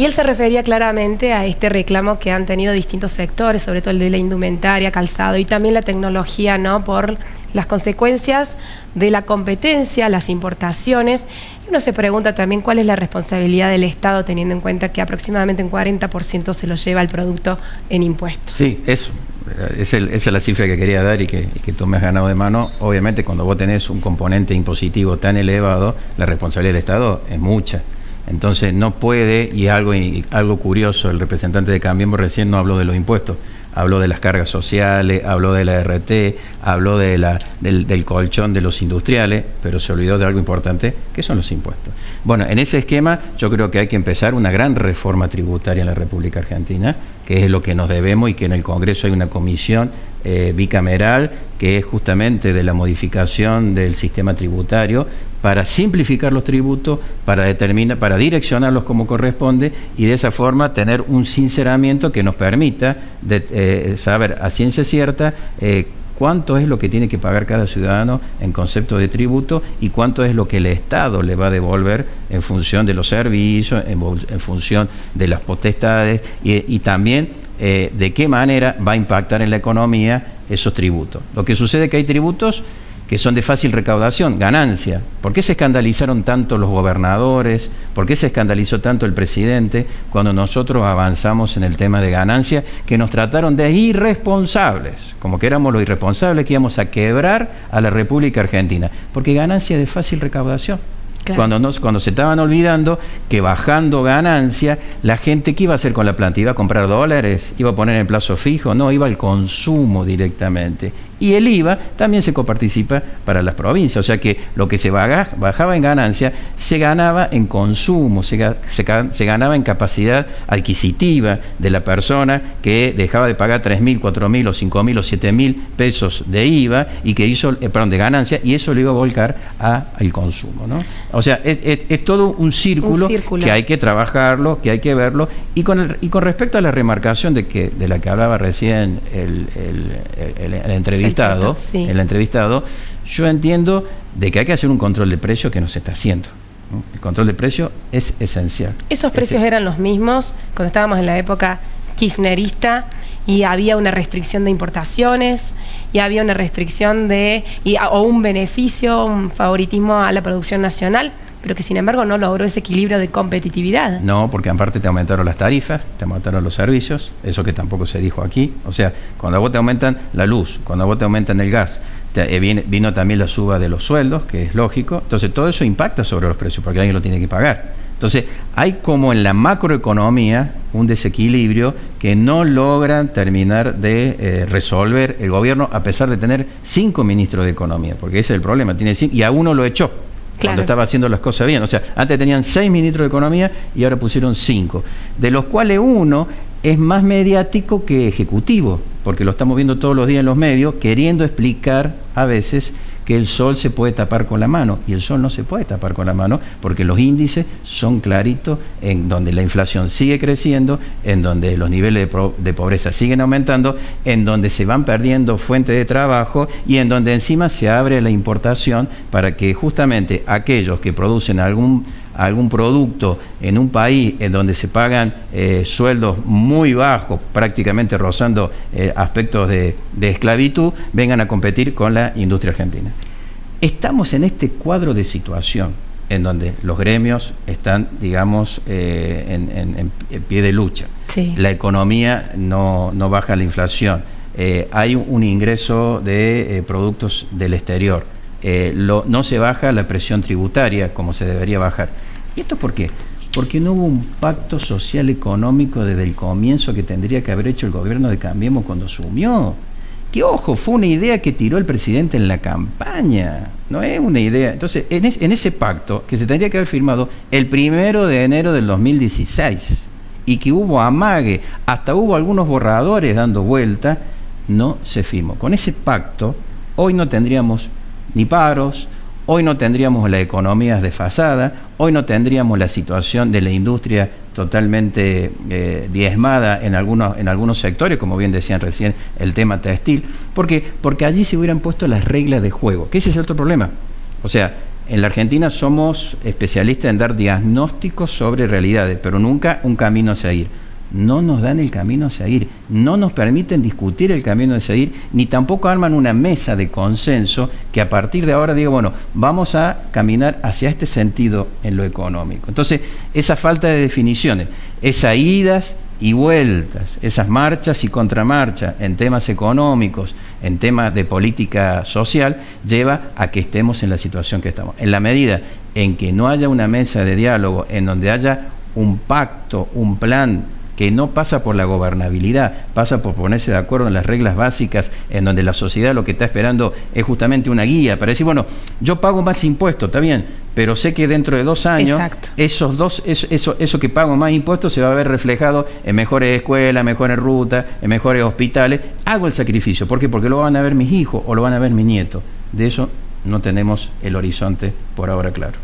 Y él se refería claramente a este reclamo que han tenido distintos sectores, sobre todo el de la indumentaria, calzado y también la tecnología, ¿no? Por las consecuencias de la competencia, las importaciones. Y uno se pregunta también cuál es la responsabilidad del Estado, teniendo en cuenta que aproximadamente un 40% se lo lleva el producto en impuestos. Sí, eso. Esa es la cifra que quería dar y que tú me has ganado de mano. Obviamente, cuando vos tenés un componente impositivo tan elevado, la responsabilidad del Estado es mucha. Entonces no puede, y algo curioso, el representante de Cambiemos recién no habló de los impuestos, habló de las cargas sociales, habló de la RT, habló del colchón de los industriales, pero se olvidó de algo importante, que son los impuestos. Bueno, en ese esquema yo creo que hay que empezar una gran reforma tributaria en la República Argentina, que es lo que nos debemos, y que en el Congreso hay una comisión bicameral que es justamente de la modificación del sistema tributario para simplificar los tributos, para direccionarlos como corresponde, y de esa forma tener un sinceramiento que nos permita saber a ciencia cierta cuánto es lo que tiene que pagar cada ciudadano en concepto de tributo y cuánto es lo que el Estado le va a devolver en función de los servicios, en función de las potestades y también de qué manera va a impactar en la economía esos tributos. Lo que sucede es que hay tributos que son de fácil recaudación, ganancia. ¿Por qué se escandalizaron tanto los gobernadores? ¿Por qué se escandalizó tanto el presidente cuando nosotros avanzamos en el tema de ganancia? Que nos trataron de irresponsables, como que éramos los irresponsables que íbamos a quebrar a la República Argentina. Porque ganancia es de fácil recaudación. Claro. Cuando se estaban olvidando que bajando ganancia, la gente, ¿qué iba a hacer con la plata? ¿Iba a comprar dólares? ¿Iba a poner en plazo fijo? No, iba al consumo directamente. Y el IVA también se coparticipa para las provincias, o sea que lo que se bajaba en ganancia se ganaba en consumo, se ganaba en capacidad adquisitiva de la persona que dejaba de pagar 3.000, 4.000 o 5.000 o 7.000 pesos de IVA y que de ganancia, y eso lo iba a volcar al consumo, ¿no? O sea, es todo un círculo que hay que trabajarlo, que hay que verlo, y con respecto a la remarcación de la que hablaba recién el entrevistado, sí. El entrevistado, yo entiendo de que hay que hacer un control de precios que no se está haciendo, ¿no? El control de precios es esencial. ¿Esos precios eran los mismos cuando estábamos en la época kirchnerista y había una restricción de importaciones y había una restricción o un beneficio, un favoritismo a la producción nacional, pero que sin embargo no logró ese equilibrio de competitividad? No, porque aparte te aumentaron las tarifas, te aumentaron los servicios, eso que tampoco se dijo aquí. O sea, cuando a vos te aumentan la luz, cuando a vos te aumentan el gas, vino también la suba de los sueldos, que es lógico. Entonces todo eso impacta sobre los precios, porque alguien lo tiene que pagar. Entonces hay como en la macroeconomía un desequilibrio que no logran terminar de resolver el gobierno, a pesar de tener 5 ministros de Economía, porque ese es el problema, tiene 5, y a uno lo echó. Claro. Cuando estaba haciendo las cosas bien. O sea, antes tenían 6 ministros de Economía y ahora pusieron 5, de los cuales uno es más mediático que ejecutivo, porque lo estamos viendo todos los días en los medios, queriendo explicar a veces que el sol se puede tapar con la mano, y el sol no se puede tapar con la mano, porque los índices son claritos, en donde la inflación sigue creciendo, en donde los niveles de pobreza siguen aumentando, en donde se van perdiendo fuentes de trabajo y en donde encima se abre la importación para que justamente aquellos que producen algún producto en un país en donde se pagan sueldos muy bajos, prácticamente rozando aspectos de esclavitud, vengan a competir con la industria argentina. Estamos en este cuadro de situación en donde los gremios están, digamos, en pie de lucha. Sí. La economía no baja la inflación. Hay un ingreso de productos del exterior. No se baja la presión tributaria como se debería bajar. ¿Y esto por qué? Porque no hubo un pacto social económico desde el comienzo que tendría que haber hecho el gobierno de Cambiemos cuando asumió. Que ojo, fue una idea que tiró el presidente en la campaña, no es una idea. Entonces, en ese pacto que se tendría que haber firmado el 1 de enero del 2016 y que hubo amague, hasta hubo algunos borradores dando vuelta, no se firmó. Con ese pacto, hoy no tendríamos ni paros, hoy no tendríamos la economía desfasada, hoy no tendríamos la situación de la industria totalmente diezmada en algunos sectores, como bien decían recién, el tema textil. ¿Por qué? Porque allí se hubieran puesto las reglas de juego, que ese es el otro problema. O sea, en la Argentina somos especialistas en dar diagnósticos sobre realidades, pero nunca un camino a seguir. No nos dan el camino a seguir, no nos permiten discutir el camino a seguir, ni tampoco arman una mesa de consenso que a partir de ahora diga, bueno, vamos a caminar hacia este sentido en lo económico. Entonces, esa falta de definiciones, esas idas y vueltas, esas marchas y contramarchas en temas económicos, en temas de política social, lleva a que estemos en la situación que estamos. En la medida en que no haya una mesa de diálogo, en donde haya un pacto, un plan que no pasa por la gobernabilidad, pasa por ponerse de acuerdo en las reglas básicas, en donde la sociedad lo que está esperando es justamente una guía para decir, bueno, yo pago más impuestos, está bien, pero sé que dentro de 2 años, eso que pago más impuestos se va a ver reflejado en mejores escuelas, mejores rutas, en mejores hospitales. Hago el sacrificio. ¿Por qué? Porque lo van a ver mis hijos o lo van a ver mis nietos. De eso no tenemos el horizonte por ahora claro.